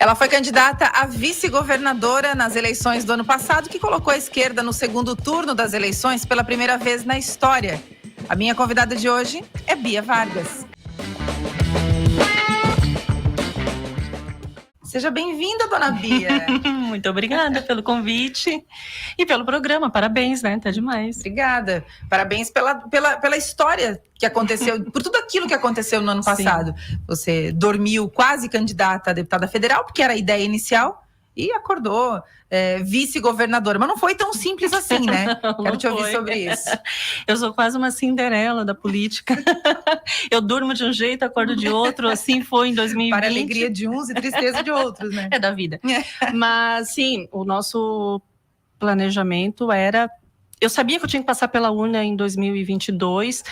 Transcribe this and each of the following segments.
Ela foi candidata a vice-governadora nas eleições do ano passado, que colocou a esquerda no segundo turno das eleições pela primeira vez na história. A minha convidada de hoje é Bia Vargas. Seja bem-vinda, dona Bia. Muito obrigada pelo convite e pelo programa. Parabéns, né? Tá demais. Obrigada. Parabéns pela história que aconteceu, por tudo aquilo que aconteceu no ano passado. Sim. Você dormiu quase candidata a deputada federal, porque era a ideia inicial, e acordou vice-governadora. Mas não foi tão simples assim, né? Quero te ouvir sobre isso. Eu sou quase uma Cinderela da política. Eu durmo de um jeito, acordo de outro. Assim foi em 2020. Para a alegria de uns e tristeza de outros, né? É da vida. Mas, sim, o nosso planejamento era... Eu sabia que eu tinha que passar pela urna em 2022,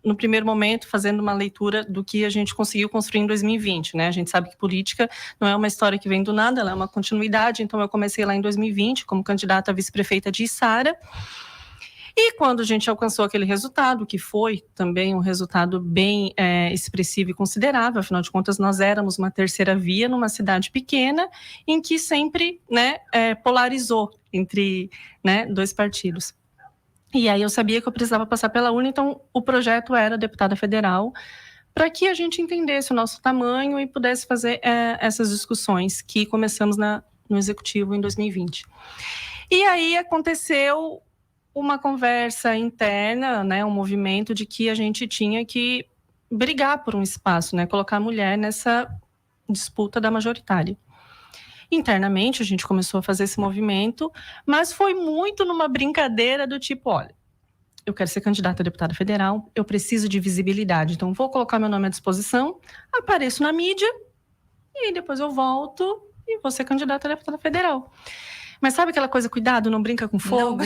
no primeiro momento, fazendo uma leitura do que a gente conseguiu construir em 2020, né? A gente sabe que política não é uma história que vem do nada, ela é uma continuidade. Então, eu comecei lá em 2020 como candidata a vice-prefeita de Içara. E quando a gente alcançou aquele resultado, que foi também um resultado bem expressivo e considerável, afinal de contas, nós éramos uma terceira via numa cidade pequena, em que sempre, né, polarizou entre, né, dois partidos. E aí eu sabia que eu precisava passar pela urna, então o projeto era deputada federal, para que a gente entendesse o nosso tamanho e pudesse fazer essas discussões que começamos no Executivo em 2020. E aí aconteceu uma conversa interna, né, um movimento de que a gente tinha que brigar por um espaço, né, colocar a mulher nessa disputa da majoritária. Internamente, a gente começou a fazer esse movimento, mas foi muito numa brincadeira do tipo, olha, eu quero ser candidata a deputada federal, eu preciso de visibilidade, então vou colocar meu nome à disposição, apareço na mídia, e aí depois eu volto e vou ser candidata a deputada federal. Mas sabe aquela coisa, cuidado, não brinca com fogo?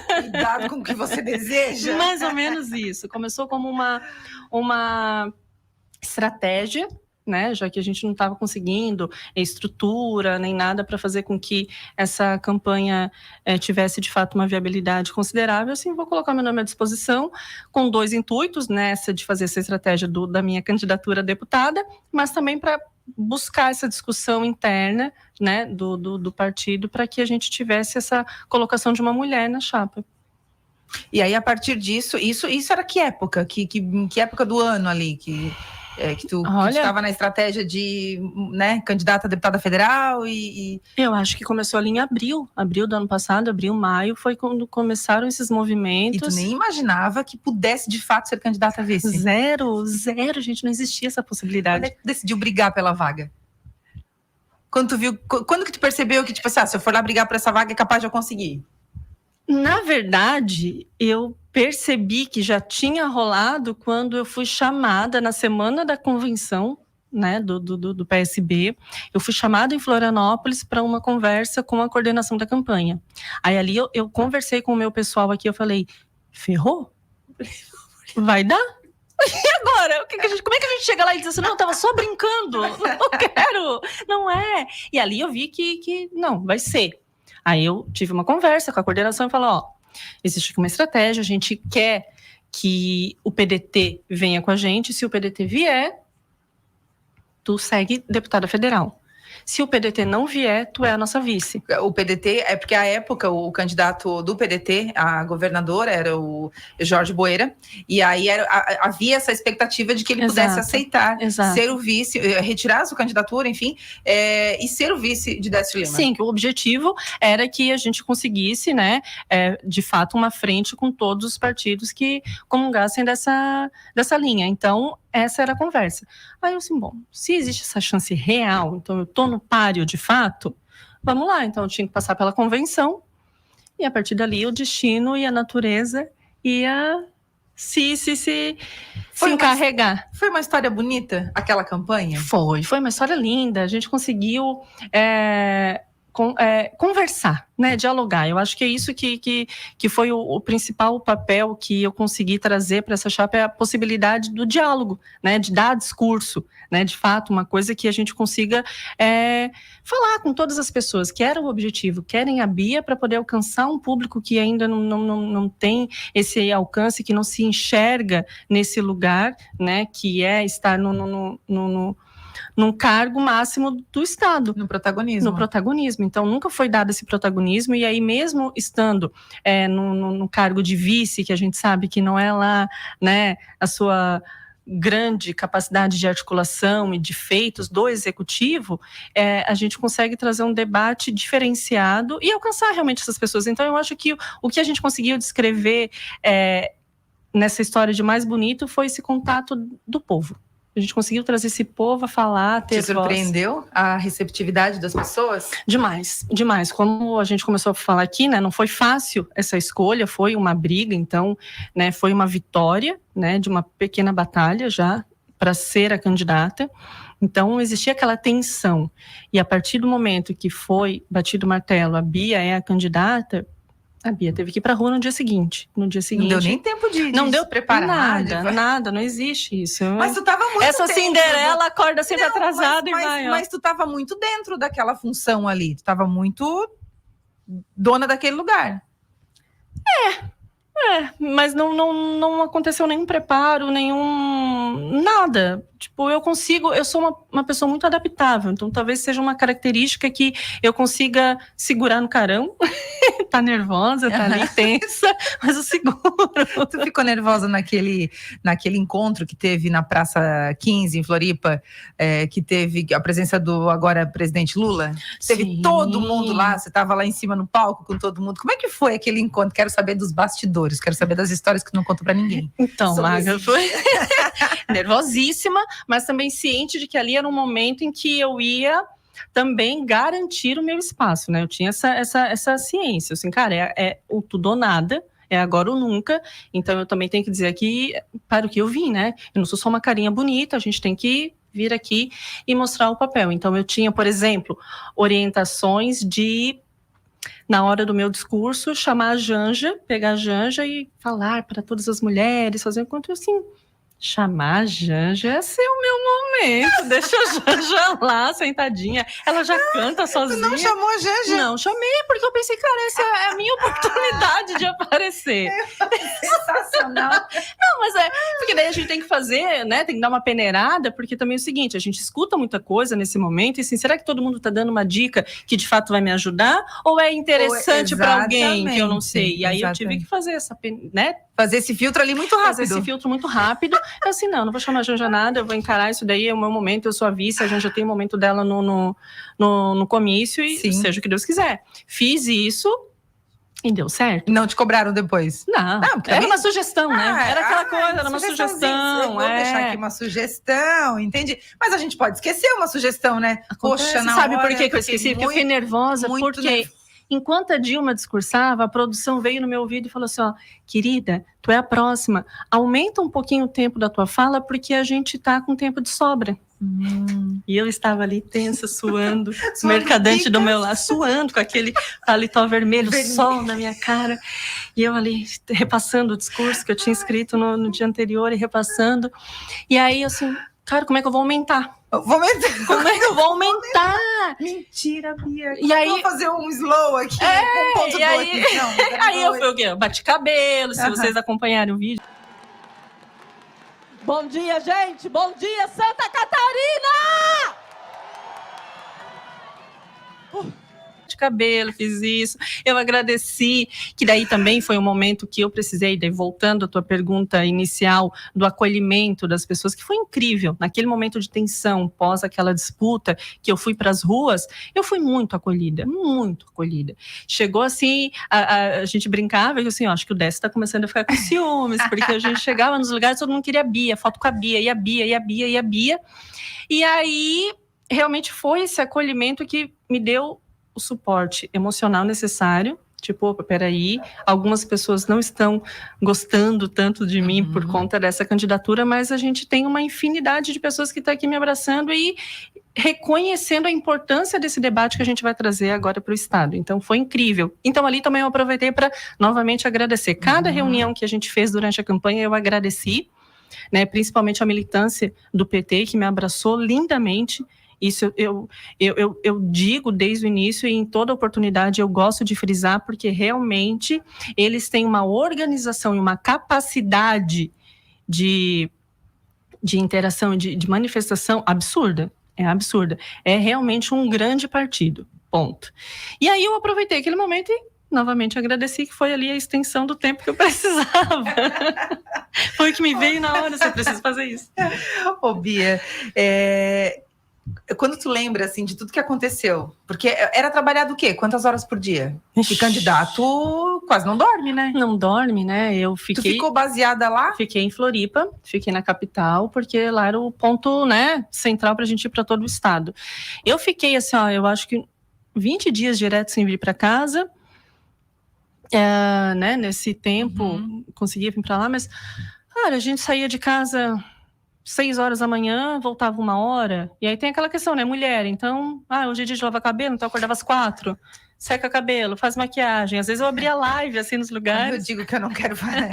Cuidado com o que você deseja. Mais ou menos isso. Começou como uma estratégia, né? Já que a gente não estava conseguindo estrutura nem nada para fazer com que essa campanha tivesse de fato uma viabilidade considerável. Assim, vou colocar meu nome à disposição com dois intuitos nessa de fazer essa estratégia da minha candidatura a deputada, mas também para buscar essa discussão interna, né, do partido, para que a gente tivesse essa colocação de uma mulher na chapa. E aí, a partir disso, isso era que época? Que época do ano ali que tu estava na estratégia de, né, candidata a deputada federal e... Eu acho que começou ali em abril do ano passado, maio, foi quando começaram esses movimentos. E tu nem imaginava que pudesse, de fato, ser candidata a vice? Zero, gente, não existia essa possibilidade. Quando é que tu decidiu brigar pela vaga? Quando que tu percebeu que, tipo assim, se eu for lá brigar por essa vaga, é capaz de eu conseguir? Na verdade, eu percebi que já tinha rolado quando eu fui chamada na semana da convenção, né, do PSB. Eu fui chamada em Florianópolis para uma conversa com a coordenação da campanha. Aí ali eu conversei com o meu pessoal aqui, eu falei, ferrou? Vai dar? E agora? Como é que a gente chega lá e diz assim, não, eu tava só brincando, não quero, não é. E ali eu vi que não, vai ser. Aí eu tive uma conversa com a coordenação e falei, existe aqui uma estratégia, a gente quer que o PDT venha com a gente, se o PDT vier, tu segue deputada federal. Se o PDT não vier, tu é a nossa vice. O PDT, é porque à época o candidato do PDT, a governadora, era o Jorge Boeira, e aí havia essa expectativa de que ele pudesse aceitar ser o vice, retirar a sua candidatura, enfim, e ser o vice de Décio Lima. Sim, que o objetivo era que a gente conseguisse, né, de fato, uma frente com todos os partidos que comungassem dessa linha. Então, essa era a conversa. Aí eu assim, bom, se existe essa chance real, então eu tô no páreo de fato, vamos lá. Então eu tinha que passar pela convenção e a partir dali o destino e a natureza ia se encarregar. Foi uma história bonita, aquela campanha? Foi uma história linda. A gente conseguiu conversar, né, dialogar. Eu acho que é isso que foi o principal papel que eu consegui trazer para essa chapa, é a possibilidade do diálogo, né, de dar discurso, né, de fato, uma coisa que a gente consiga falar com todas as pessoas, que era o objetivo, querem a Bia para poder alcançar um público que ainda não tem esse alcance, que não se enxerga nesse lugar, né, que é estar num cargo máximo do Estado. No protagonismo. No protagonismo. Então, nunca foi dado esse protagonismo, e aí mesmo estando no cargo de vice, que a gente sabe que não é lá, né, a sua grande capacidade de articulação e de feitos do executivo, a gente consegue trazer um debate diferenciado e alcançar realmente essas pessoas. Então, eu acho que o que a gente conseguiu descrever nessa história de mais bonito foi esse contato do povo. A gente conseguiu trazer esse povo a falar, ter voz. Te surpreendeu a receptividade das pessoas? Demais, demais. Como a gente começou a falar aqui, né, não foi fácil essa escolha, foi uma briga, então, né, foi uma vitória, né, de uma pequena batalha já para ser a candidata. Então, existia aquela tensão. E a partir do momento que foi batido o martelo, a Bia é a candidata, a Bia teve que ir para a rua no dia seguinte. Não deu nem tempo de não deu se preparar. Nada, não existe isso. Mas tu estava muito Essa Cinderela acorda sempre atrasada e vai. Mas tu estava muito dentro daquela função ali. Tu estava muito dona daquele lugar. Mas não aconteceu nenhum preparo, nada. Tipo, eu sou uma pessoa muito adaptável, então talvez seja uma característica que eu consiga segurar no carão. Tá nervosa, tá ali tensa, mas eu seguro. Tu ficou nervosa naquele encontro que teve na Praça 15, em Floripa, que teve a presença do agora presidente Lula? Teve Sim. Todo mundo lá, você estava lá em cima no palco com todo mundo. Como é que foi aquele encontro? Quero saber dos bastidores, quero saber das histórias que tu não contou pra ninguém. Então, Maga, foi nervosíssima, mas também ciente de que ali era um momento em que eu ia também garantir o meu espaço, né? Eu tinha essa ciência, assim, cara, o tudo ou nada, é agora ou nunca, então eu também tenho que dizer aqui para o que eu vim, né? Eu não sou só uma carinha bonita, a gente tem que vir aqui e mostrar o papel. Então eu tinha, por exemplo, orientações de, na hora do meu discurso, chamar a Janja, pegar a Janja e falar para todas as mulheres, fazer um encontro assim. Chamar a Janja é ser o meu momento. Deixa a Janja lá, sentadinha. Ela já canta sozinha. Tu não chamou a Janja? Não, chamei, porque eu pensei, cara, essa é a minha oportunidade de aparecer. Sensacional. Não, mas porque daí a gente tem que fazer, né? Tem que dar uma peneirada, porque também é o seguinte, a gente escuta muita coisa nesse momento, e assim, será que todo mundo tá dando uma dica que de fato vai me ajudar? Ou é interessante para alguém que eu não sei? E aí eu tive que fazer né? Fazer esse filtro ali muito rápido. Fazer esse filtro muito rápido. Eu assim, não vou chamar a Janja nada, eu vou encarar isso daí, é o meu momento, eu sou a vice, a Janja tem o momento dela no comício e Sim. Seja o que Deus quiser. Fiz isso e deu certo. Não te cobraram depois? Não, era uma sugestão, né? Era aquela coisa, era uma sugestão. Vou deixar aqui uma sugestão, entendi. Mas a gente pode esquecer uma sugestão, né? Acontece. Poxa, sabe por que eu esqueci? Porque eu fiquei nervosa, porque enquanto a Dilma discursava, a produção veio no meu ouvido e falou assim, ó, querida, tu é a próxima, aumenta um pouquinho o tempo da tua fala, porque a gente tá com tempo de sobra. E eu estava ali tensa, suando, mercadante do meu lado, suando com aquele paletó vermelho, sol na minha cara, e eu ali repassando o discurso que eu tinha escrito no dia anterior e repassando, e aí assim, cara, como é que eu vou aumentar? Como é que eu vou aumentar? Mentira, Bia. E aí, vou fazer um slow aqui. Com ponto e aí, aí eu fui o quê? Eu bati cabelo, se vocês acompanharem o vídeo. Bom dia, gente! Bom dia, Santa Catarina! De cabelo, fiz isso, eu agradeci, que daí também foi um momento que eu precisei, daí voltando à tua pergunta inicial, do acolhimento das pessoas, que foi incrível, naquele momento de tensão, pós aquela disputa, que eu fui para as ruas, eu fui muito acolhida, chegou assim, a gente brincava, e assim, ó, acho que o Décio tá começando a ficar com ciúmes, porque a gente chegava nos lugares, todo mundo queria a Bia, foto com a Bia, e a Bia, e a Bia, e a Bia, e aí, realmente foi esse acolhimento que me deu o suporte emocional necessário, tipo, opa, peraí, algumas pessoas não estão gostando tanto de mim por conta dessa candidatura, mas a gente tem uma infinidade de pessoas que estão aqui me abraçando e reconhecendo a importância desse debate que a gente vai trazer agora para o Estado. Então, foi incrível. Então, ali também eu aproveitei para novamente agradecer. Cada reunião que a gente fez durante a campanha, eu agradeci, né, principalmente a militância do PT, que me abraçou lindamente. Isso eu digo desde o início e em toda oportunidade eu gosto de frisar, porque realmente eles têm uma organização e uma capacidade de interação, de manifestação absurda. É absurda. É realmente um grande partido, ponto. E aí eu aproveitei aquele momento e novamente agradeci, que foi ali a extensão do tempo que eu precisava. Foi o que me veio na hora, você precisa fazer isso. Ô, Bia, quando tu lembra, assim, de tudo que aconteceu, porque era trabalhado o quê? Quantas horas por dia? E candidato quase não dorme, né? Não dorme, né? Tu ficou baseada lá? Fiquei em Floripa, fiquei na capital, porque lá era o ponto, né, central pra gente ir pra todo o estado. Eu fiquei assim, ó, eu acho que 20 dias direto sem vir pra casa, né, nesse tempo, conseguia vir pra lá, mas, cara, a gente saía de casa 6 horas da manhã, voltava 1 hora, e aí tem aquela questão, né, mulher, então, hoje é dia de lavar cabelo, então eu acordava às 4, seca cabelo, faz maquiagem, às vezes eu abria live, assim, nos lugares. Eu digo que eu não quero fazer.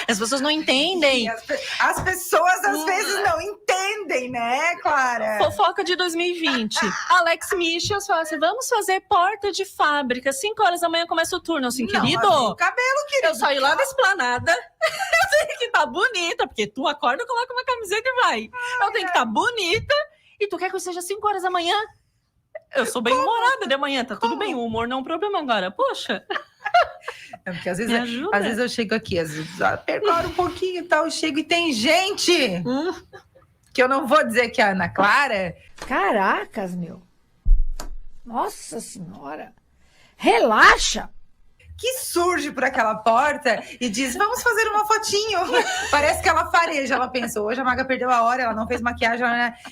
As pessoas não entendem. As pessoas, às vezes, não entendem, né, Clara? Fofoca de 2020. Alex Michels fala assim, vamos fazer porta de fábrica, 5 horas da manhã começa o turno, assim, Não, querido. assim, o cabelo, querido. Eu saí lá da esplanada, eu tenho que estar bonita, porque tu acorda, coloca uma camiseta e vai. Eu tenho que estar bonita, e tu quer que eu seja 5 horas da manhã? Eu sou bem humorada de manhã, tá tudo bem, o humor não é um problema agora, poxa. É porque às vezes eu chego aqui, às vezes percorro um pouquinho e tal, eu chego e tem gente que eu não vou dizer que é a Ana Clara. Caracas, meu. Nossa Senhora. Relaxa. Que surge por aquela porta e diz, vamos fazer uma fotinho. Parece que ela fareja, ela pensou, hoje a Maga perdeu a hora, ela não fez maquiagem,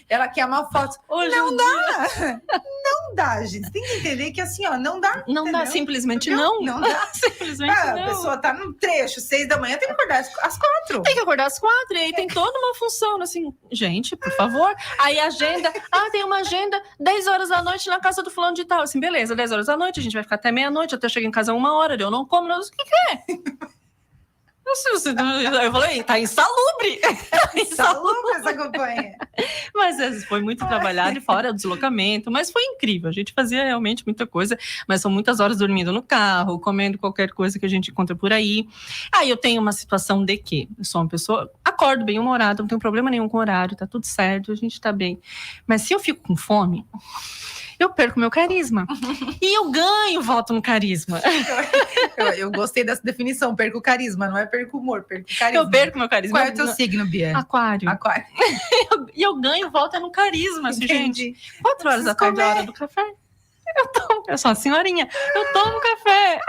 ela quer uma foto. Hoje não dá! Não dá, gente. Tem que entender que assim, ó, não dá. Não dá, simplesmente não. Não dá. Simplesmente não. A pessoa tá num trecho, 6 da manhã, tem que acordar às 4. Tem que acordar às 4, e aí tem toda uma função, assim, gente, por favor. Aí agenda, tem uma agenda, 10 horas da noite na casa do fulano de tal. Assim, beleza, 10 horas da noite, a gente vai ficar até meia-noite, até chegar em casa 1 hora, eu não como, não sei o que é. Eu falei, tá insalubre. Insalubre essa campanha. Mas foi muito trabalhado e fora o deslocamento, mas foi incrível, a gente fazia realmente muita coisa, mas são muitas horas dormindo no carro, comendo qualquer coisa que a gente encontra por aí. Aí eu tenho uma situação de que eu sou uma pessoa, acordo bem humorada, não tenho problema nenhum com o horário, tá tudo certo, a gente tá bem. Mas se eu fico com fome, eu perco meu carisma. E eu ganho voto no carisma. Eu gostei dessa definição, perco o carisma, não é perco o humor, perco o carisma. Eu perco meu carisma. Qual é o teu signo, Bia? Aquário. E eu ganho voto no carisma, assim, gente. 4 horas da tarde é a hora do café. Eu sou uma senhorinha, eu tomo café.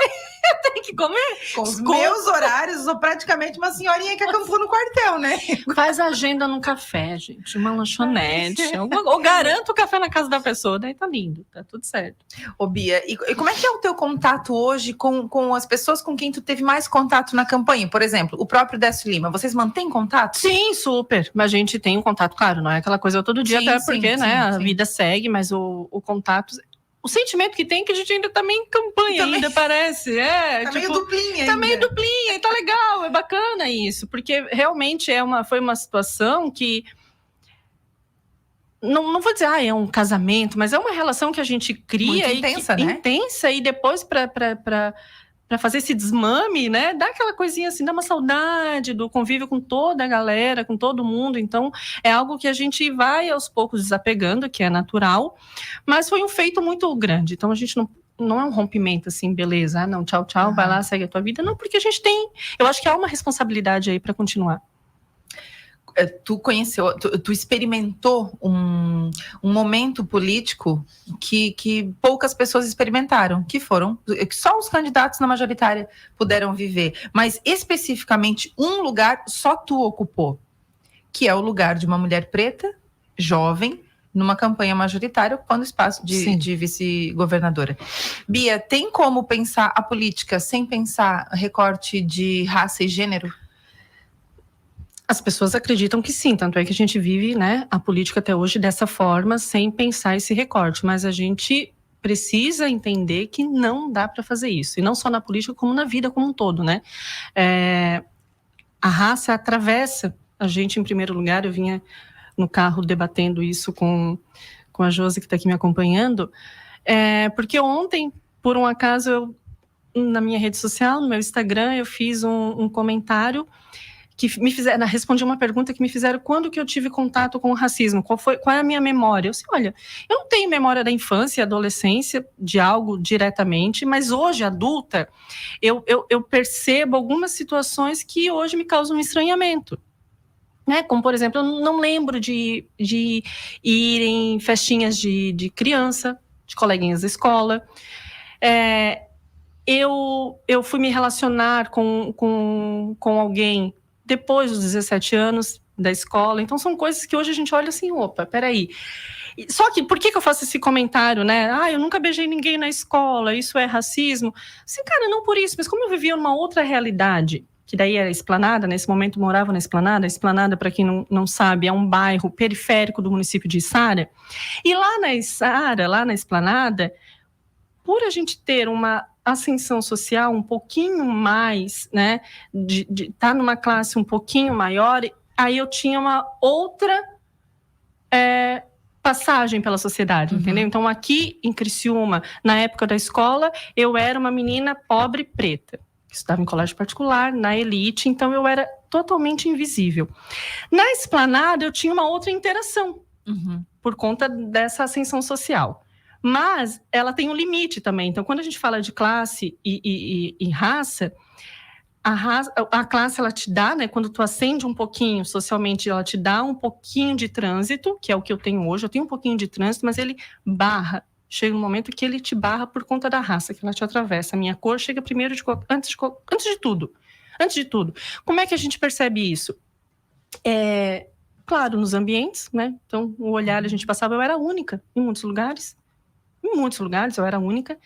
Eu tenho que comer. Com os meus horários, eu sou praticamente uma senhorinha que acampou no quartel, né? Faz agenda no café, gente. Uma lanchonete. Ou garanto o café na casa da pessoa, daí tá lindo, tá tudo certo. Ô, Bia, e como é que é o teu contato hoje com as pessoas com quem tu teve mais contato na campanha? Por exemplo, o próprio Décio Lima, vocês mantêm contato? Sim, super. Mas a gente tem um contato, claro, não é aquela coisa todo dia, até porque, a vida segue, mas o contato... O sentimento que tem é que a gente ainda tá meio em campanha, ainda parece. Tá meio duplinha. Tá meio duplinha, e tá legal, é bacana isso. Porque realmente foi uma situação que... Não vou dizer, é um casamento, mas é uma relação que a gente cria. Muito intensa, né? Intensa, e depois para fazer esse desmame, né? Dá aquela coisinha assim, dá uma saudade do convívio com toda a galera, com todo mundo. Então, é algo que a gente vai aos poucos desapegando, que é natural, mas foi um feito muito grande. Então, a gente não é um rompimento assim, beleza, não, tchau, vai lá, segue a tua vida. Não, porque a gente eu acho que há uma responsabilidade aí para continuar. Tu conheceu, tu experimentou um momento político que poucas pessoas experimentaram, que só os candidatos na majoritária puderam viver, mas especificamente um lugar só tu ocupou, que é o lugar de uma mulher preta, jovem, numa campanha majoritária, ocupando o espaço de vice-governadora. Bia, tem como pensar a política sem pensar recorte de raça e gênero? As pessoas acreditam que sim, tanto é que a gente vive, né, a política até hoje dessa forma, sem pensar esse recorte, mas a gente precisa entender que não dá para fazer isso, e não só na política, como na vida como um todo, né? A raça atravessa a gente, em primeiro lugar. Eu vinha no carro debatendo isso com a Josi, que está aqui me acompanhando, porque ontem, por um acaso, na minha rede social, no meu Instagram, eu fiz um comentário que me fizeram, respondi uma pergunta que me fizeram quando que eu tive contato com o racismo, qual é a minha memória? Eu disse, olha, eu não tenho memória da infância e adolescência de algo diretamente, mas hoje, adulta, eu percebo algumas situações que hoje me causam estranhamento. Né? Como, por exemplo, eu não lembro de ir em festinhas de criança, de coleguinhas da escola. Eu fui me relacionar com alguém depois dos 17 anos da escola. Então, são coisas que hoje a gente olha assim, opa, peraí. Só que, por que eu faço esse comentário, né? Eu nunca beijei ninguém na escola, isso é racismo. Assim, cara, não por isso, mas como eu vivia numa outra realidade, que daí era Esplanada, nesse momento morava na Esplanada. A Esplanada, para quem não sabe, é um bairro periférico do município de Içara. E lá na Içara, lá na Esplanada, por a gente ter uma ascensão social um pouquinho mais, né, de estar numa classe um pouquinho maior, aí eu tinha uma outra passagem pela sociedade, entendeu? Então, aqui em Criciúma, na época da escola, eu era uma menina pobre preta. Estudava em colégio particular, na elite, então eu era totalmente invisível. Na Esplanada, eu tinha uma outra interação, por conta dessa ascensão social. Mas ela tem um limite também. Então, quando a gente fala de classe e raça, a classe, ela te dá, né? Quando tu ascende um pouquinho socialmente, ela te dá um pouquinho de trânsito, que é o que eu tenho hoje. Eu tenho um pouquinho de trânsito, mas ele barra. Chega um momento que ele te barra por conta da raça, que ela te atravessa. A minha cor chega primeiro, antes de tudo. Antes de tudo. Como é que a gente percebe isso? Claro, nos ambientes, né? Então, o olhar, a gente passava, eu era única em muitos lugares. Em muitos lugares, eu era única.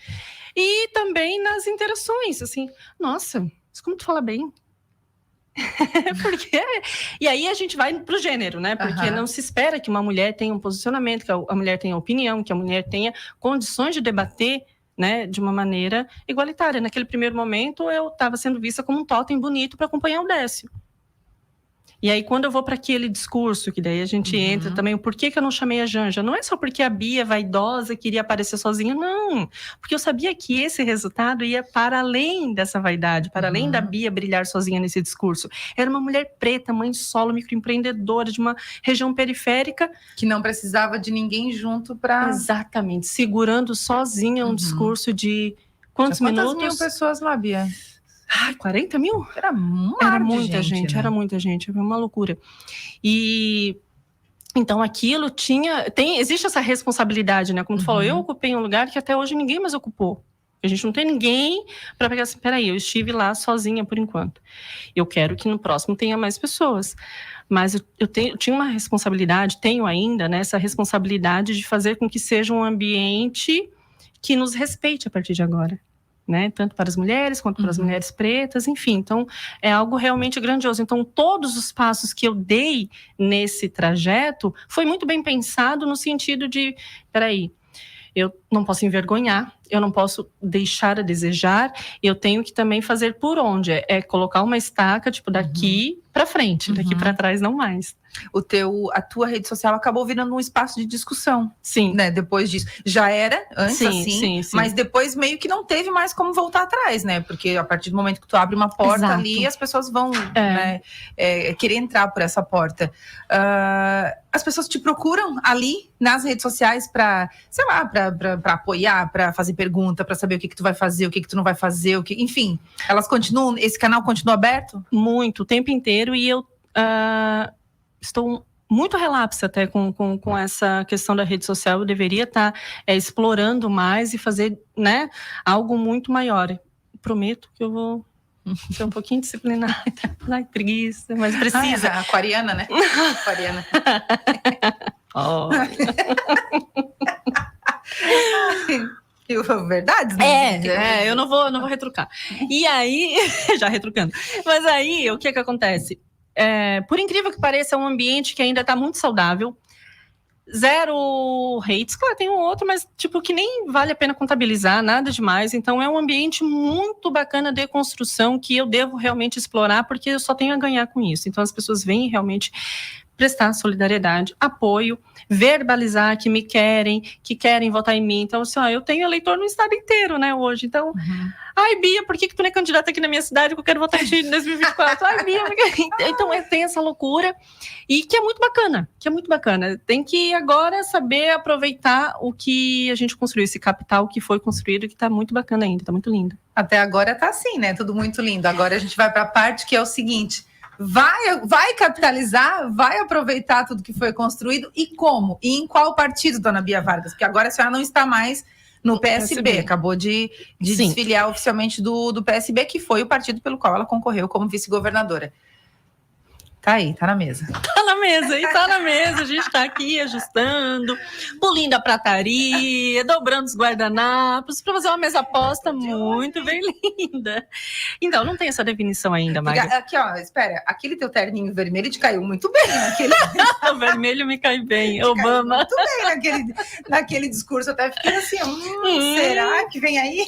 E também nas interações, assim, nossa, mas como tu fala bem. Porque... E aí a gente vai pro gênero, né? Porque não se espera que uma mulher tenha um posicionamento, que a mulher tenha opinião, que a mulher tenha condições de debater, né, de uma maneira igualitária. Naquele primeiro momento, eu estava sendo vista como um totem bonito para acompanhar o Décio. E aí, quando eu vou para aquele discurso, que daí a gente entra também, o porquê que eu não chamei a Janja? Não é só porque a Bia, vaidosa, queria aparecer sozinha, não. Porque eu sabia que esse resultado ia para além dessa vaidade, para além da Bia brilhar sozinha nesse discurso. Era uma mulher preta, mãe solo, microempreendedora, de uma região periférica. Que não precisava de ninguém junto para... Exatamente, segurando sozinha um discurso de quantos minutos? Quantas mil pessoas lá, Bia? 40 mil? Era muita gente, né? Era muita gente, era uma loucura. E então aquilo existe essa responsabilidade, né? Como tu falou, eu ocupei um lugar que até hoje ninguém mais ocupou. A gente não tem ninguém para pegar assim, peraí, eu estive lá sozinha por enquanto. Eu quero que no próximo tenha mais pessoas. Mas eu tinha uma responsabilidade, tenho ainda, né, essa responsabilidade de fazer com que seja um ambiente que nos respeite a partir de agora. Né? Tanto para as mulheres quanto para as mulheres pretas, enfim, então é algo realmente grandioso. Então todos os passos que eu dei nesse trajeto foi muito bem pensado no sentido de, peraí, eu não posso envergonhar, eu não posso deixar a desejar, eu tenho que também fazer por onde, colocar uma estaca, tipo, daqui para frente, daqui para trás não mais. A tua rede social acabou virando um espaço de discussão. Sim. Né? Depois disso. Já era antes, sim, mas depois meio que não teve mais como voltar atrás, né? Porque a partir do momento que tu abre uma porta ali, as pessoas vão né, querer entrar por essa porta. As pessoas te procuram ali nas redes sociais para, sei lá, para apoiar, para fazer pergunta, para saber o que tu vai fazer, o que tu não vai fazer, enfim, elas continuam, esse canal continua aberto? Muito, o tempo inteiro, e eu estou muito relapsa até com essa questão da rede social. Eu deveria estar explorando mais e fazer, né, algo muito maior. Prometo que eu vou ser um pouquinho disciplinada. Ai, preguiça, mas precisa. Aquariana, né? Aquariana. Verdade, né? Eu não vou retrucar. E aí, já retrucando. Mas aí, o que acontece? Por incrível que pareça, é um ambiente que ainda está muito saudável. Zero hates, claro, tem um outro, mas tipo, que nem vale a pena contabilizar, nada demais. Então é um ambiente muito bacana de construção que eu devo realmente explorar, porque eu só tenho a ganhar com isso. Então as pessoas vêm realmente prestar solidariedade, apoio, verbalizar que me querem, que querem votar em mim. Então, assim, eu tenho eleitor no estado inteiro, né, hoje. Então, ai, Bia, por que tu não é candidata aqui na minha cidade que eu quero votar em ti em 2024? Ai, Bia, então tem essa loucura e que é muito bacana, Tem que agora saber aproveitar o que a gente construiu, esse capital que foi construído, que tá muito bacana ainda, tá muito lindo. Até agora tá assim, né? Tudo muito lindo. Agora a gente vai para a parte que é o seguinte: vai capitalizar, vai aproveitar tudo que foi construído e como? E em qual partido, dona Bia Vargas? Porque agora a senhora não está mais no PSB, acabou de desfiliar oficialmente do PSB, que foi o partido pelo qual ela concorreu como vice-governadora. Tá aí, tá na mesa. Tá na mesa, a gente tá aqui ajustando, polindo a prataria, dobrando os guardanapos, para fazer uma mesa posta muito bem linda. Então, não tem essa definição ainda, Maga. Aqui, ó, espera, aquele teu terninho vermelho te caiu muito bem naquele... O vermelho me cai bem, Obama. Muito bem naquele discurso, até fiquei assim, será que vem aí?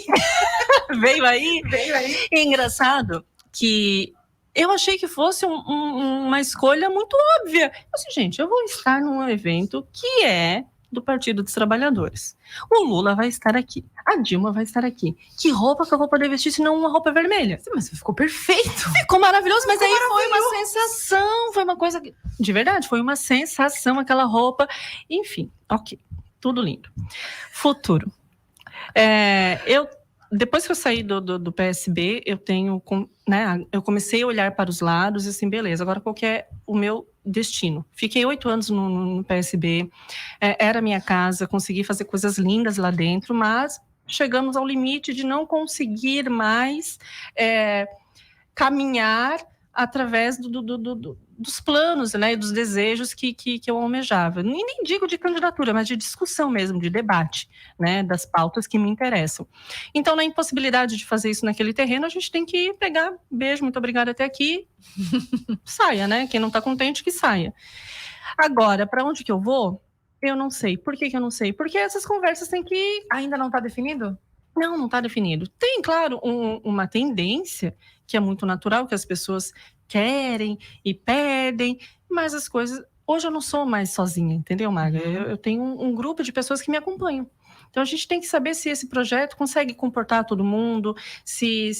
Veio aí? Veio aí. É engraçado que eu achei que fosse uma escolha muito óbvia. Assim, gente, eu vou estar num evento que é do Partido dos Trabalhadores. O Lula vai estar aqui. A Dilma vai estar aqui. Que roupa que eu vou poder vestir se não uma roupa vermelha? Mas ficou perfeito. Ficou maravilhoso, mas aí foi uma sensação, foi uma coisa... De verdade, foi uma sensação aquela roupa. Enfim, ok. Tudo lindo. Futuro. Depois que eu saí do PSB, eu comecei a olhar para os lados e assim, beleza, agora qual que é o meu destino? Fiquei 8 anos no PSB, era minha casa, consegui fazer coisas lindas lá dentro, mas chegamos ao limite de não conseguir mais caminhar através dos planos, né, dos desejos que eu almejava. Nem digo de candidatura, mas de discussão mesmo, de debate, né, das pautas que me interessam. Então, na impossibilidade de fazer isso naquele terreno, a gente tem que pegar, beijo, muito obrigada até aqui, saia, né? Quem não está contente, que saia. Agora, para onde que eu vou? Eu não sei. Por que eu não sei? Porque essas conversas têm que... Ainda não está definido? Não está definido. Tem, claro, uma tendência que é muito natural, que as pessoas querem e pedem, mas as coisas... Hoje eu não sou mais sozinha, entendeu, Maga? Eu tenho um grupo de pessoas que me acompanham. Então a gente tem que saber se esse projeto consegue comportar todo mundo, se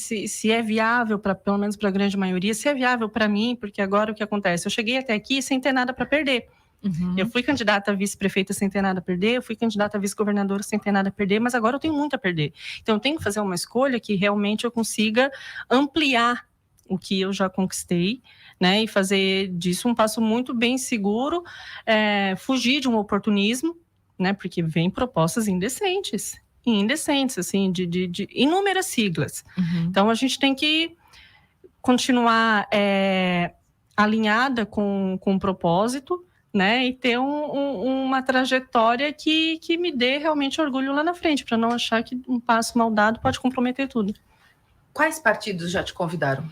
é viável, pelo menos para a grande maioria, se é viável para mim, porque agora o que acontece? Eu cheguei até aqui sem ter nada para perder. Eu fui candidata a vice-prefeita sem ter nada a perder, eu fui candidata a vice-governadora sem ter nada a perder, mas agora eu tenho muito a perder. Então eu tenho que fazer uma escolha que realmente eu consiga ampliar o que eu já conquistei, né, e fazer disso um passo muito bem seguro, fugir de um oportunismo, né, porque vem propostas indecentes, assim, de inúmeras siglas. Então a gente tem que continuar alinhada com o propósito, né, e ter uma trajetória que me dê realmente orgulho lá na frente, para não achar que um passo mal dado pode comprometer tudo. Quais partidos já te convidaram?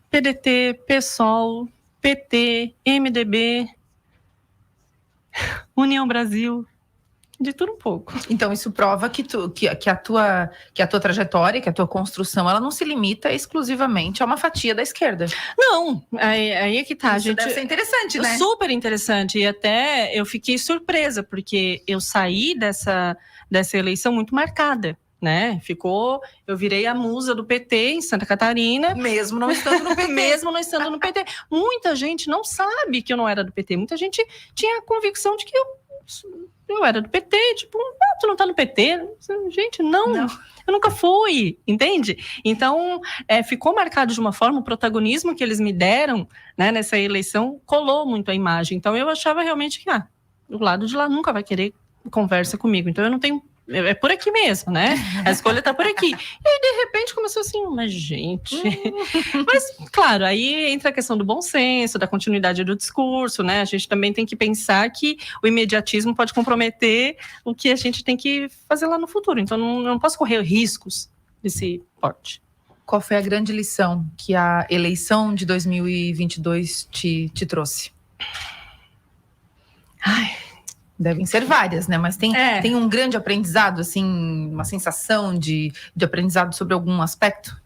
PDT, PSOL, PT, MDB, União Brasil, de tudo um pouco. Então isso prova que a tua trajetória, que a tua construção, ela não se limita exclusivamente a uma fatia da esquerda. Não, aí é que tá. Isso gente, deve ser interessante, né? Super interessante, e até eu fiquei surpresa, porque eu saí dessa eleição muito marcada, né? Eu virei a musa do PT em Santa Catarina. Mesmo não estando no PT. Mesmo não estando no PT. Muita gente não sabe que eu não era do PT, muita gente tinha a convicção de que eu era do PT, tipo, tu não tá no PT? Gente, não. Eu nunca fui, entende? Então, ficou marcado de uma forma, o protagonismo que eles me deram, né, nessa eleição colou muito a imagem. Então, eu achava realmente que, o lado de lá nunca vai querer conversa comigo. Então, eu não tenho... É por aqui mesmo, né? A escolha tá por aqui. E aí, de repente, começou assim, mas gente... Mas, claro, aí entra a questão do bom senso, da continuidade do discurso, né? A gente também tem que pensar que o imediatismo pode comprometer o que a gente tem que fazer lá no futuro. Então, não posso correr riscos desse porte. Qual foi a grande lição que a eleição de 2022 te trouxe? Devem ser várias, né? Mas tem um grande aprendizado, assim, uma sensação de aprendizado sobre algum aspecto?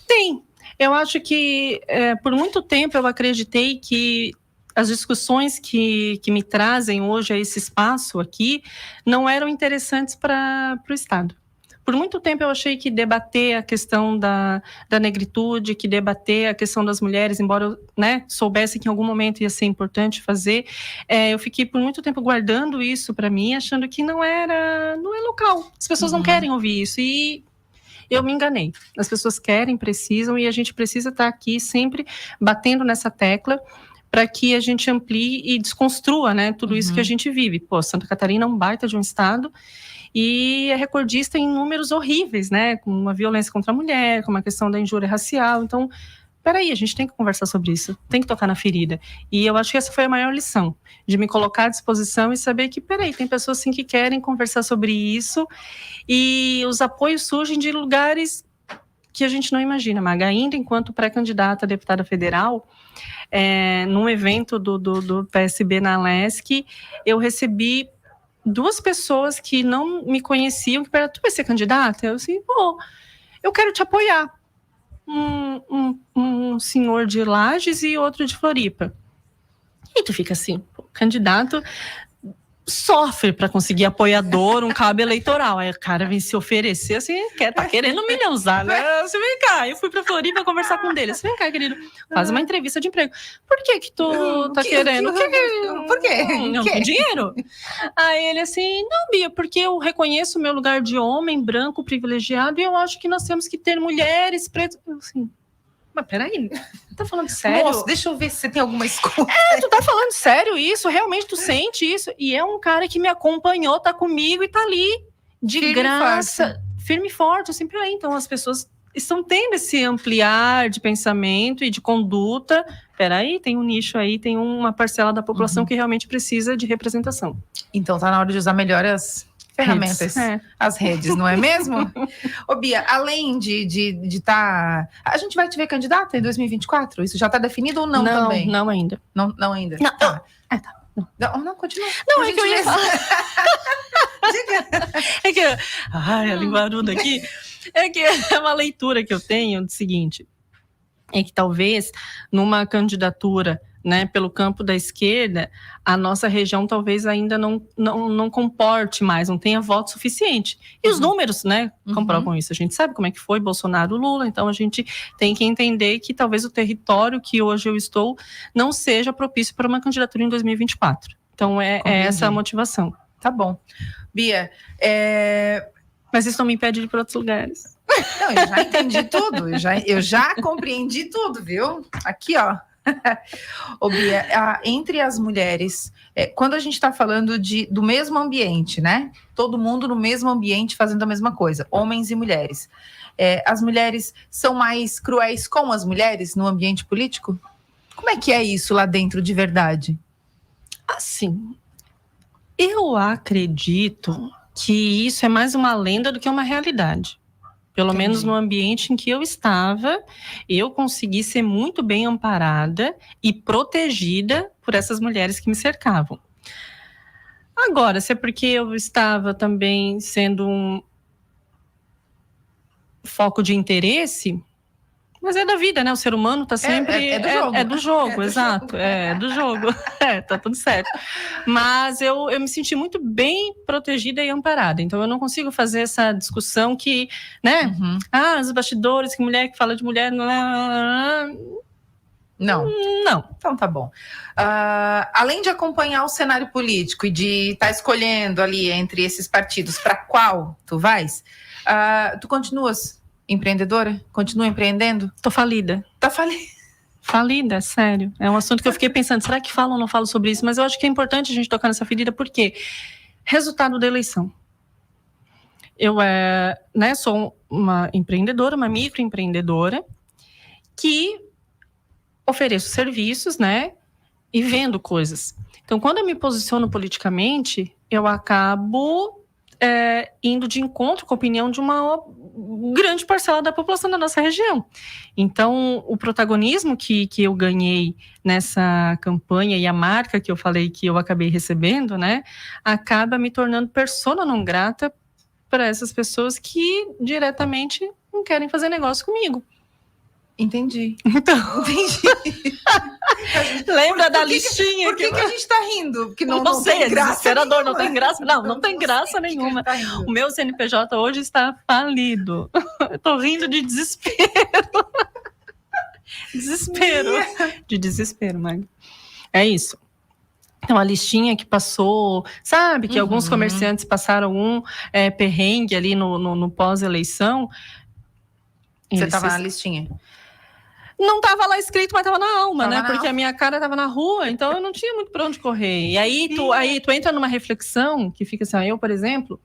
Tem. Eu acho que, por muito tempo, eu acreditei que as discussões que me trazem hoje a esse espaço aqui não eram interessantes para o Estado. Por muito tempo eu achei que debater a questão da negritude, que debater a questão das mulheres, embora eu, né, soubesse que em algum momento ia ser importante fazer, eu fiquei por muito tempo guardando isso para mim, achando que não é local. As pessoas não querem ouvir isso e eu me enganei. As pessoas querem, precisam, e a gente precisa estar aqui sempre batendo nessa tecla para que a gente amplie e desconstrua, né, tudo isso que a gente vive. Pô, Santa Catarina é um baita de um estado e é recordista em números horríveis, né, com uma violência contra a mulher, com uma questão da injúria racial. Então, peraí, a gente tem que conversar sobre isso, tem que tocar na ferida. E eu acho que essa foi a maior lição, de me colocar à disposição e saber que, peraí, tem pessoas sim que querem conversar sobre isso e os apoios surgem de lugares que a gente não imagina. Maga, ainda enquanto pré-candidata a deputada federal, num evento do PSB na Alesc, eu recebi 2 pessoas que não me conheciam, que perguntaram: tu vai ser candidata? Eu assim, eu quero te apoiar. Um senhor de Lages e outro de Floripa. E tu fica assim, candidato sofre para conseguir apoiador, um cabo eleitoral. Aí o cara vem se oferecer assim, tá querendo me usar, né? Você vem cá, eu fui para Floripa conversar com ele. Você vem cá, querido, faz uma entrevista de emprego. Por que tu tá querendo? Por quê? Não tem dinheiro. Aí ele assim, não, Bia, porque eu reconheço o meu lugar de homem branco privilegiado e eu acho que nós temos que ter mulheres pretas. Eu assim, mas peraí, tá falando sério? Moço, deixa eu ver se você tem alguma escuta. Tu tá falando sério isso? Realmente tu sente isso? E é um cara que me acompanhou, tá comigo e tá ali, de Firme graça, firme e forte. Assim, peraí, então as pessoas estão tendo esse ampliar de pensamento e de conduta. Peraí, tem um nicho aí, tem uma parcela da população que realmente precisa de representação. Então tá na hora de usar melhor as ferramentas, as redes, não é mesmo? Ô Bia, além de tá... A gente vai te ver candidata em 2024? Isso já tá definido ou não também? Não ainda. Não ainda? Não, tá. Não, continua. Não, é que eu ia falar. Diga. É que... Ai, a linguaruda aqui. É que é uma leitura que eu tenho do seguinte. É que talvez numa candidatura, né, pelo campo da esquerda, a nossa região talvez ainda não comporte mais, não tenha voto suficiente. E os números, né, comprovam isso. A gente sabe como é que foi Bolsonaro, Lula, então a gente tem que entender que talvez o território que hoje eu estou não seja propício para uma candidatura em 2024. Então é essa a motivação. Tá bom. Bia, mas isso não me impede de ir para outros lugares. Não, eu já entendi tudo, eu já compreendi tudo, viu? Aqui, ó. Ô Bia, entre as mulheres, quando a gente está falando do mesmo ambiente, né? Todo mundo no mesmo ambiente fazendo a mesma coisa, homens e mulheres. As mulheres são mais cruéis com as mulheres no ambiente político? Como é que é isso lá dentro de verdade? Assim, eu acredito que isso é mais uma lenda do que uma realidade. Pelo menos no ambiente em que eu estava, eu consegui ser muito bem amparada e protegida por essas mulheres que me cercavam. Agora, se é porque eu estava também sendo um foco de interesse, mas é da vida, né? O ser humano tá sempre... É do jogo, exato. É do jogo. Tá tudo certo. Mas eu me senti muito bem protegida e amparada. Então, eu não consigo fazer essa discussão que, né? Os bastidores, que mulher que fala de mulher... Não. Então, tá bom. Além de acompanhar o cenário político e de estar escolhendo ali entre esses partidos para qual tu vais, tu continuas empreendedora? Continua empreendendo? Tô falida. Tá falida? Falida, sério. É um assunto que eu fiquei pensando, será que falo ou não falo sobre isso? Mas eu acho que é importante a gente tocar nessa ferida, porque resultado da eleição. Eu sou uma empreendedora, uma microempreendedora, que ofereço serviços, né, e vendo coisas. Então, quando eu me posiciono politicamente, eu acabo indo de encontro com a opinião de uma grande parcela da população da nossa região. Então, o protagonismo que eu ganhei nessa campanha e a marca que eu falei que eu acabei recebendo, né, acaba me tornando persona não grata para essas pessoas que diretamente não querem fazer negócio comigo. Entendi. Então, Entendi. lembra da listinha? Por que a gente tá rindo? Porque Não sei, tem é graça desesperador, não nenhuma. tem graça. Não tem sei graça por que nenhuma. a gente tá rindo. O meu CNPJ hoje está falido. Eu tô rindo de desespero. Desespero. De desespero, Mag. É isso. Então, a listinha que passou, sabe? Que alguns comerciantes passaram perrengue ali no pós-eleição. Você tava na listinha. Não tava lá escrito, mas tava na alma, Tava né? na Porque alma. a minha cara tava na rua, então eu não tinha muito pra onde correr. E aí tu entra numa reflexão que fica assim, eu, por exemplo,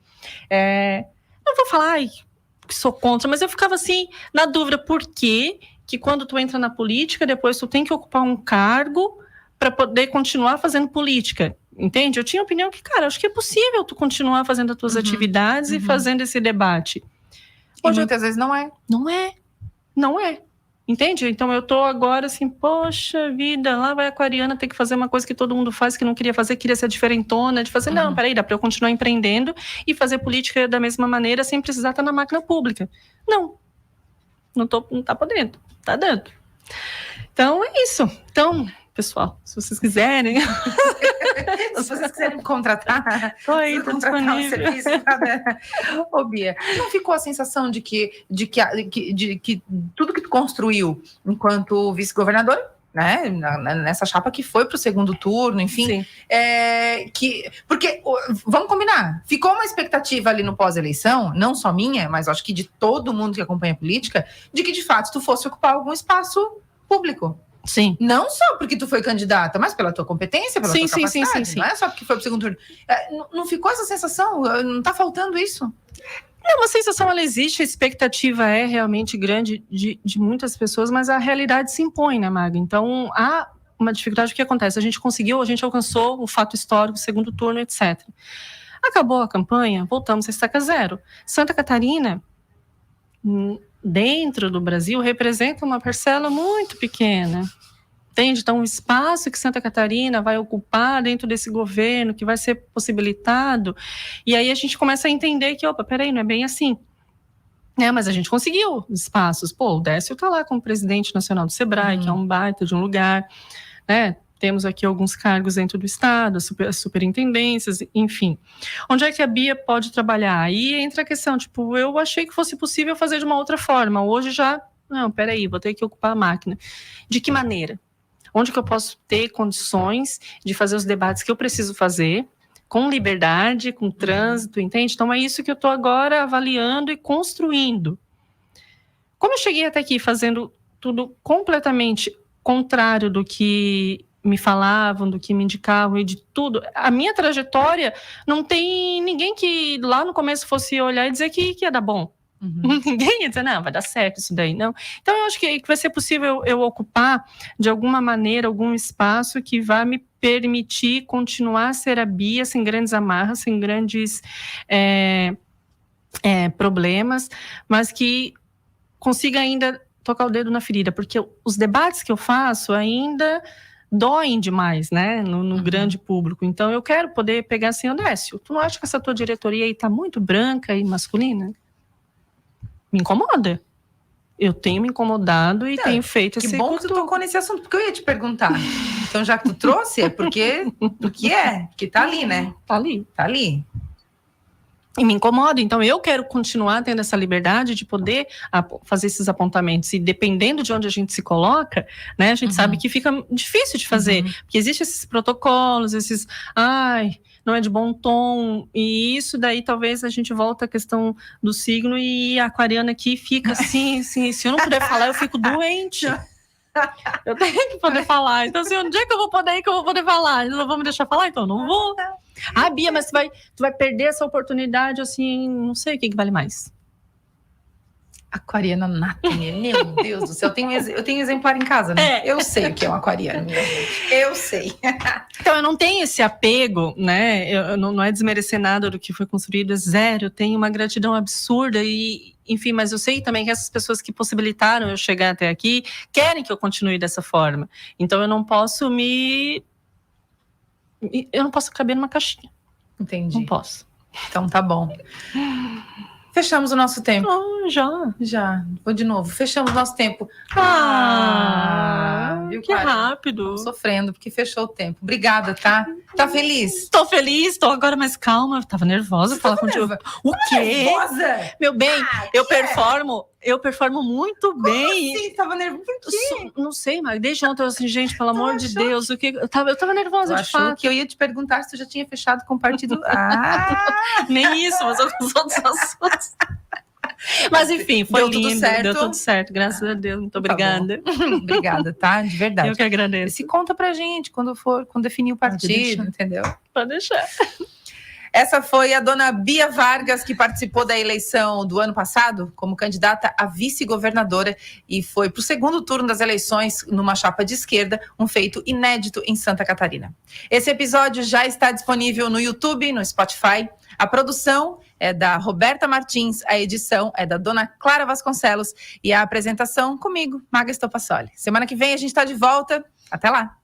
não vou falar que sou contra, mas eu ficava assim, na dúvida, por que quando tu entra na política, depois tu tem que ocupar um cargo para poder continuar fazendo política, entende? Eu tinha a opinião que, cara, acho que é possível tu continuar fazendo as tuas atividades e fazendo esse debate. Hoje, muitas vezes não é. Não é. Entende? Então eu tô agora assim, poxa vida, lá vai a aquariana ter que fazer uma coisa que todo mundo faz, que não queria fazer, queria ser diferentona, de fazer, não, peraí, dá pra eu continuar empreendendo e fazer política da mesma maneira sem precisar estar na máquina pública. Não tá podendo, tá dando. Então é isso. Então, pessoal, se vocês quiserem... Se vocês quiserem me contratar, tô aí, tô contratar um disponível. serviço. Ô, Bia, não ficou a sensação de que tudo que tu construiu enquanto vice-governadora, né, nessa chapa que foi para o segundo turno, enfim, porque, vamos combinar, ficou uma expectativa ali no pós-eleição, não só minha, mas acho que de todo mundo que acompanha a política, de que de fato tu fosse ocupar algum espaço público. Sim. Não só porque tu foi candidata, mas pela tua competência, pela tua capacidade. Sim. Não é só porque foi pro segundo turno. Não ficou essa sensação? Não tá faltando isso? Não, a sensação, ela existe, a expectativa é realmente grande de muitas pessoas, mas a realidade se impõe, né, Maga? Então, há uma dificuldade. O que acontece? A gente alcançou o fato histórico, segundo turno, etc. Acabou a campanha, voltamos a estaca zero. Santa Catarina, dentro do Brasil, representa uma parcela muito pequena. Entende? Então, o espaço que Santa Catarina vai ocupar dentro desse governo, que vai ser possibilitado, e aí a gente começa a entender que, peraí, não é bem assim. Mas a gente conseguiu espaços. O Décio está lá como presidente nacional do Sebrae, que é um baita de um lugar, né? Temos aqui alguns cargos dentro do Estado, as superintendências, enfim. Onde é que a Bia pode trabalhar? Aí entra a questão, eu achei que fosse possível fazer de uma outra forma. Hoje já, não, peraí, vou ter que ocupar a máquina. De que maneira? Onde que eu posso ter condições de fazer os debates que eu preciso fazer, com liberdade, com trânsito, entende? Então é isso que eu estou agora avaliando e construindo. Como eu cheguei até aqui fazendo tudo completamente contrário do que me falavam, do que me indicavam e de tudo, a minha trajetória não tem ninguém que lá no começo fosse olhar e dizer que ia dar bom. Ninguém ia dizer, não, vai dar certo isso daí, não. Então, eu acho que vai ser possível eu ocupar, de alguma maneira, algum espaço que vai me permitir continuar a ser a Bia sem grandes amarras, sem grandes problemas, mas que consiga ainda tocar o dedo na ferida, porque os debates que eu faço ainda doem demais, né, no grande público. Então, eu quero poder pegar assim, Décio, tu não acha que essa tua diretoria aí tá muito branca e masculina? Me incomoda. Eu tenho me incomodado e tenho feito esse... Que bom que tu tocou nesse assunto, porque eu ia te perguntar. Então, já que tu trouxe, é porque tá ali, né? Tá ali. E me incomoda. Então, eu quero continuar tendo essa liberdade de poder fazer esses apontamentos. E dependendo de onde a gente se coloca, né, a gente sabe que fica difícil de fazer. Porque existem esses protocolos, não é de bom tom, e isso daí talvez a gente volta à questão do signo e a aquariana aqui fica assim, se eu não puder falar, eu fico doente. Eu tenho que poder falar. Então, assim, onde é que eu vou poder falar? Eles não vão me deixar falar? Então, eu não vou. Bia, mas tu vai perder essa oportunidade, assim, não sei o que vale mais. Aquariana nata, meu Deus do céu. Eu tenho exemplar em casa, né? Eu sei o que é um aquariano, minha gente. Eu sei. Então, eu não tenho esse apego, né? Não é desmerecer nada do que foi construído, é zero. Eu tenho uma gratidão absurda enfim, mas eu sei também que essas pessoas que possibilitaram eu chegar até aqui querem que eu continue dessa forma. Então, eu não posso caber numa caixinha. Entendi. Não posso. Então, tá bom. Fechamos o nosso tempo. Já. Vou de novo. Fechamos o nosso tempo. Viu, que Clara? rápido. Tô sofrendo, porque fechou o tempo. Obrigada, tá? Tá feliz? Tô feliz, tô agora mais calma. Tava nervosa falar contigo. O quê? Nervosa? Meu bem, eu performo muito bem. Sim, tava nervosa. Por quê? Não sei, mas desde ontem eu assim, gente, pelo amor de Deus, o que eu tava nervosa Eu de achou fato. que eu ia te perguntar se tu já tinha fechado com o partido. Nem isso, mas os outros assuntos. Mas enfim, foi Deu tudo lindo, certo? deu tudo certo, graças a Deus, muito obrigada. Obrigada, tá? De verdade. Eu que agradeço. Se conta pra gente quando definir o partido, deixar. entendeu? Pode deixar. Essa foi a dona Bia Vargas, que participou da eleição do ano passado como candidata a vice-governadora e foi para o segundo turno das eleições numa chapa de esquerda, um feito inédito em Santa Catarina. Esse episódio já está disponível no YouTube, no Spotify. A produção é da Roberta Martins, a edição é da dona Clara Vasconcelos e a apresentação comigo, Maga Estopassoli. Semana que vem a gente está de volta. Até lá!